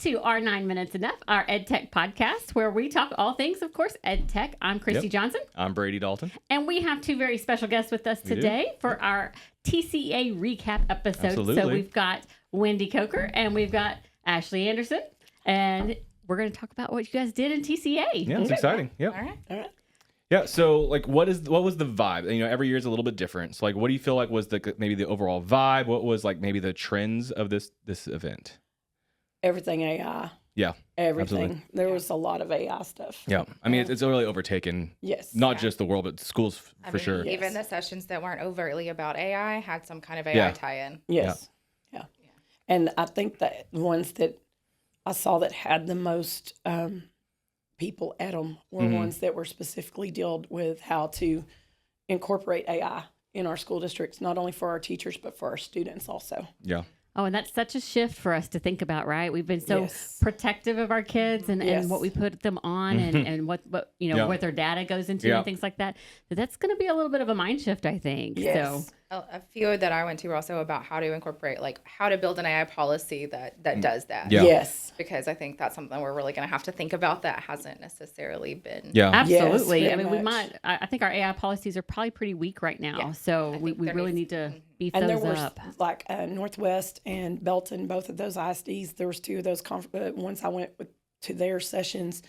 to our 9 Minutes Enough, our EdTech podcast, where we talk all things, of course, EdTech. I'm Christy Johnson. I'm Brady Dalton. And we have two very special guests with us today for our TCEA recap episode. Absolutely. So we've got Wendy Coker and we've got Ashley Anderson. And we're going to talk about what you guys did in TCEA. Yeah, it's exciting. Yep. All right. Yeah, so like what was the vibe? You know, every year is a little bit different. So like what do you feel like was maybe the overall vibe? What was like maybe the trends of this event? Everything AI. Yeah. Everything. Absolutely. There was a lot of AI stuff. Yeah. I mean, it's really overtaken. Yes. Not just the world, but schools for sure. Even the sessions that weren't overtly about AI had some kind of AI tie-in. Yes. Yeah. And I think that the ones that I saw that had the most people at them were ones that were specifically dealt with how to incorporate AI in our school districts, not only for our teachers, but for our students also. Yeah. Oh, and that's such a shift for us to think about, right? We've been so protective of our kids and what we put them on and what what their data goes into and things like that. So that's going to be a little bit of a mind shift, I think. Yes. So A few that I went to were also about how to incorporate, like how to build an AI policy that does that. Yeah. Yes. Because I think that's something we're really going to have to think about that hasn't necessarily been. Yeah. Absolutely. Yes, I mean, we very might. I think our AI policies are probably pretty weak right now. Yeah, so we really need to beef And there those were up. like Northwest and Belton, both of those ISDs. There was two of those. Once I went to their sessions,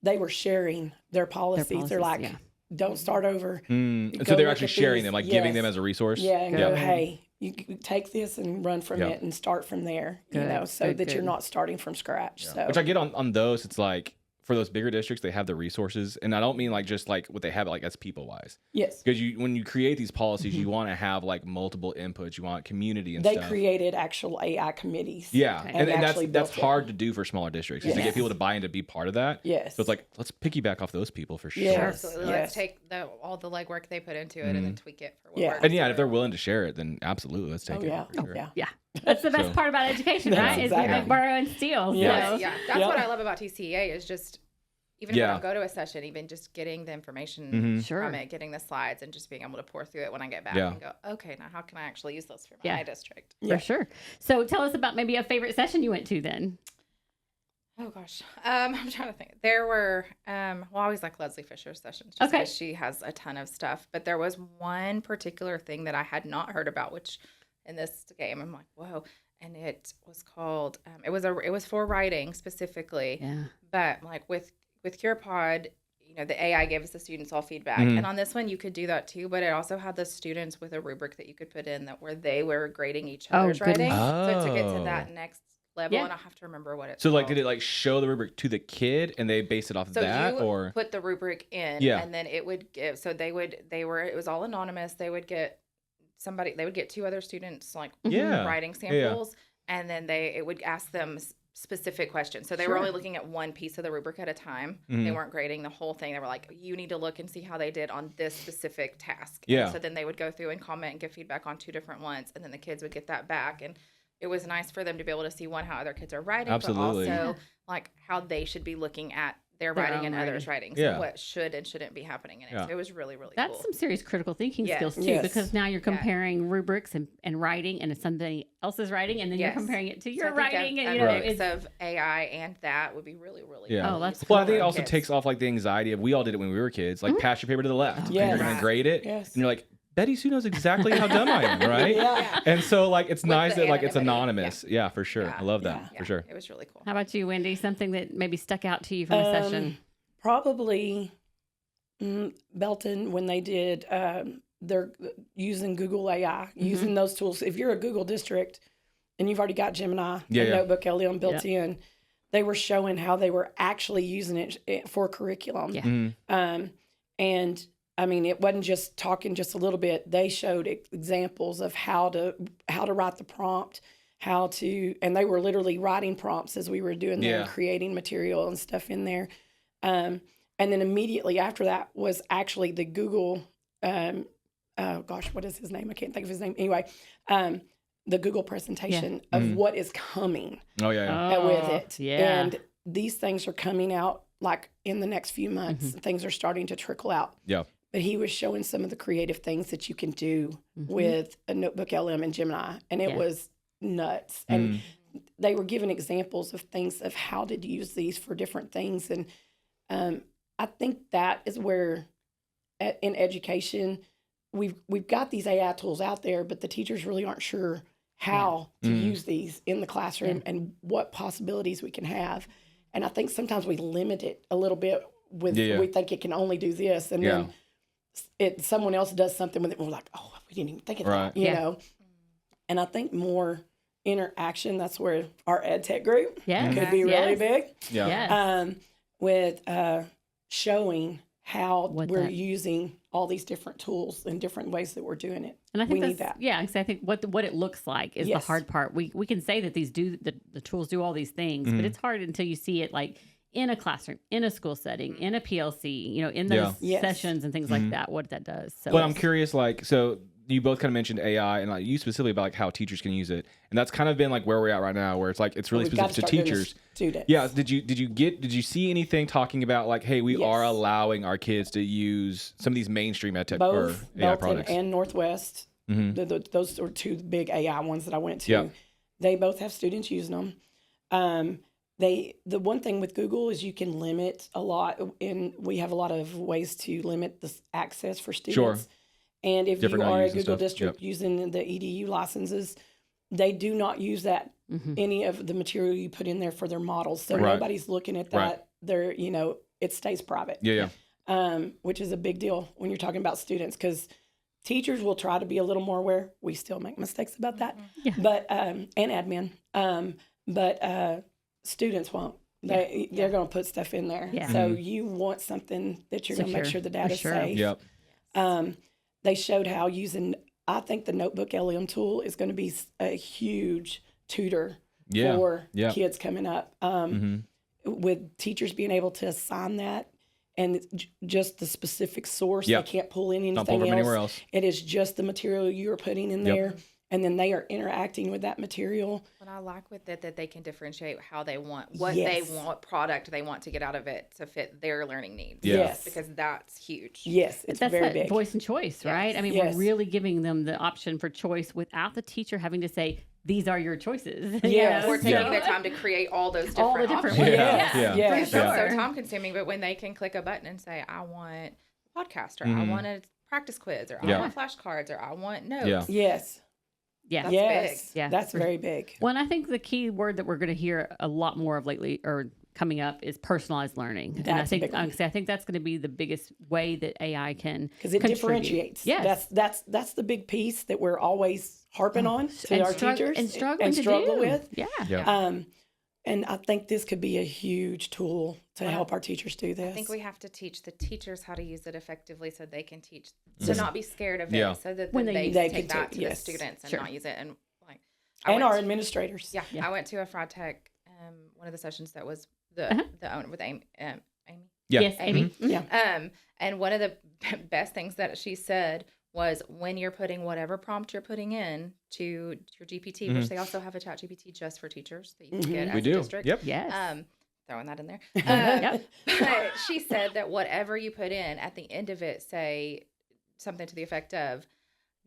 they were sharing their policies. They're like, don't start over. And so they're actually sharing them, like giving them as a resource. Yeah, and go, hey, you take this and run from it and start from there, so that you're not starting from scratch. Yeah. So, Which I get on those, it's like for those bigger districts, they have the resources. And I don't mean like just like what they have, like as people wise. yes. Because when you create these policies, you want to have like multiple inputs. You want community and They stuff. created actual AI committees. Yeah, and actually that's built it. hard to do for smaller districts is to get people to buy in to be part of that. Yes. So it's like, let's piggyback off those people for sure. Yes. Absolutely. Let's take all the legwork they put into it and then tweak it for what works. And if they're willing to share it, then absolutely, let's take it. Yeah. For sure. Yeah. That's the best part about education, right? Is we make, borrow, and steal. Yeah. So. Yeah, that's what I love about TCEA is just, even if I don't go to a session, even just getting the information from it, getting the slides, and just being able to pour through it when I get back and go, okay, now how can I actually use this for my district? For sure. So tell us about maybe a favorite session you went to then. Oh, gosh. I'm trying to think. There were, I always like Leslie Fisher's sessions just because she has a ton of stuff. But there was one particular thing that I had not heard about, which in this game, I'm like, whoa. And it was called, it was for writing specifically. Yeah. But like with Curipod, the AI gives the students all feedback. And on this one, you could do that too, but it also had the students with a rubric that you could put in where they were grading each other's writing. So it took it to that next level, and I have to remember what it's called. Did it like show the rubric to the kid and they base it off of that? Or put the rubric in and then it would give, so it was all anonymous. They would get two other students like writing samples and then it would ask them specific questions. So they were only looking at one piece of the rubric at a time. They weren't grading the whole thing. They were like, you need to look and see how they did on this specific task. Yeah. And so then they would go through and comment and give feedback on two different ones. And then the kids would get that back. And it was nice for them to be able to see how other kids are writing, but also like how they should be looking at their writing and others' writing. So what should and shouldn't be happening in it. So it was really, really That's cool. some serious critical thinking skills too, because now you're comparing rubrics and writing and it's somebody else's writing, and then you're comparing it to your writing. And mix of AI and that would be really, really cool. Oh, that's cool. Well, I think it also takes off like the anxiety of, we all did it when we were kids, like pass your paper to the left and you're going to grade it. And you're like, Betty Sue knows exactly how dumb I am, right? And so like it's nice that like it's anonymous. Yeah, for sure. I love that for sure. It was really cool. How about you, Wendy? Something that maybe stuck out to you from a session? Probably Belton, when they did, they're using Google AI, using those tools. If you're a Google district and you've already got Gemini and NotebookLM built in, they were showing how they were actually using it for curriculum. Yeah. And I mean, it wasn't just talking just a little bit. They showed examples of how to write the prompt, and they were literally writing prompts as we were doing them, creating material and stuff in there. And then immediately after that was actually the Google, what is his name? I can't think of his name. Anyway, the Google presentation of what is coming with it. Yeah. And these things are coming out like in the next few months. Things are starting to trickle out. Yeah. But he was showing some of the creative things that you can do with a NotebookLM and Gemini, and it was nuts. And they were given examples of things of how to use these for different things. And I think that is where in education, we've got these AI tools out there, but the teachers really aren't sure how to use these in the classroom and what possibilities we can have. And I think sometimes we limit it a little bit with we think it can only do this, and then someone else does something with it, and we're like, oh, we didn't even think of that, you know. And I think more interaction, that's where our ed tech group could be really big. With showing how we're using all these different tools and different ways that we're doing it. And I think we need that. Yeah, because I think what it looks like is the hard part. We can say that the tools do all these things, but it's hard until you see it like in a classroom, in a school setting, in a PLC, you know, in those sessions and things like that, what that does. So I'm curious, like, so you both kind of mentioned AI and like you specifically about like how teachers can use it. And that's kind of been like where we're at right now, where it's like, it's really specific to teachers. Yeah. Did you see anything talking about like, hey, we are allowing our kids to use some of these mainstream ed tech or AI products? And Northwest, those are two big AI ones that I went to. They both have students using them. The one thing with Google is you can limit a lot, and we have a lot of ways to limit the access for students. And if you are a Google district using the EDU licenses, they do not use that any of the material you put in there for their models. So nobody's looking at that. They're, you know, it stays private. Which is a big deal when you're talking about students, because teachers will try to be a little more aware. We still make mistakes about that, but and admin, but students won't. They're going to put stuff in there. So you want something that you're going to make sure the data's safe. They showed how using, I think the NotebookLM tool is going to be a huge tutor for kids coming up. With teachers being able to assign that, and just the specific source, they can't pull in anything else. It is just the material you're putting in there. And then they are interacting with that material. What I like with it, that they can differentiate how they want, they want, what product they want to get out of it to fit their learning needs. Because that's huge. It's that's very that big. Voice and choice, right? I mean, we're really giving them the option for choice without the teacher having to say, these are your choices. We're taking the time to create all those different options. For sure. It's so time consuming, but when they can click a button and say, I want a podcast, or I want a practice quiz, or I want flashcards, or I want notes. That's big. That's very big. Well, and I think the key word that we're going to hear a lot more of lately, or coming up, is personalized learning. And I think that's going to be the biggest way that AI can, because it differentiates. That's the big piece that we're always harping on to our teachers and struggle with. And I think this could be a huge tool to help our teachers do this. I think we have to teach the teachers how to use it effectively so they can teach, to not be scared of it, so that when they take that to the students and not use it. And like, our administrators. I went to a Fraud Tech, one of the sessions that was the owner with Amy. Amy. And one of the best things that she said was, when you're putting whatever prompt you're putting in to your GPT, which they also have a chat GPT just for teachers that you can get as a district. Throwing that in there. But she said that whatever you put in, at the end of it, say something to the effect of,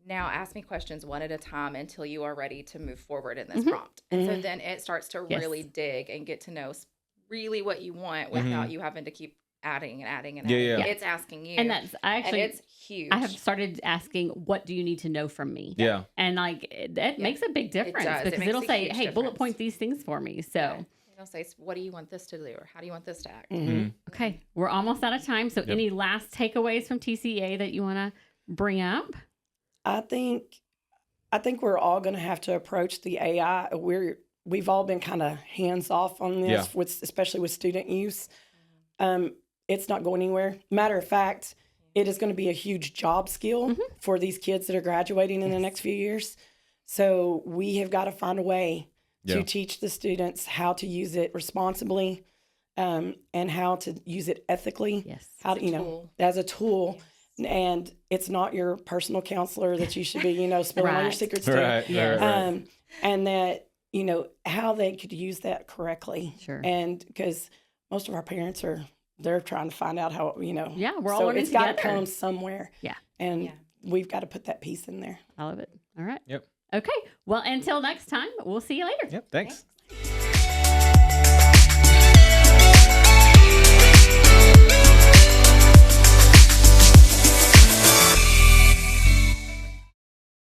now ask me questions one at a time until you are ready to move forward in this prompt. And so then it starts to really dig and get to know really what you want without you having to keep adding and adding and adding. It's asking you. And and it's huge. I have started asking, what do you need to know from me? And like, that makes a big difference, because it'll say, hey, bullet point these things for me. So it'll say, what do you want this to do? Or how do you want this to act? Okay. We're almost out of time. So any last takeaways from TCEA that you want to bring up? I think we're all going to have to approach the AI. We've all been kind of hands off on this, especially with student use. It's not going anywhere. Matter of fact, it is going to be a huge job skill for these kids that are graduating in the next few years. So we have got to find a way to teach the students how to use it responsibly, and how to use it ethically. How to, as a tool. And it's not your personal counselor that you should be, spilling all your secrets to. And that, how they could use that correctly. And because most of our parents they're trying to find out how, we're all so learning it's got together. to come somewhere. And we've got to put that piece in there. I love it. All right. Yep. Okay. Well, until next time, we'll see you later. Yep. Thanks.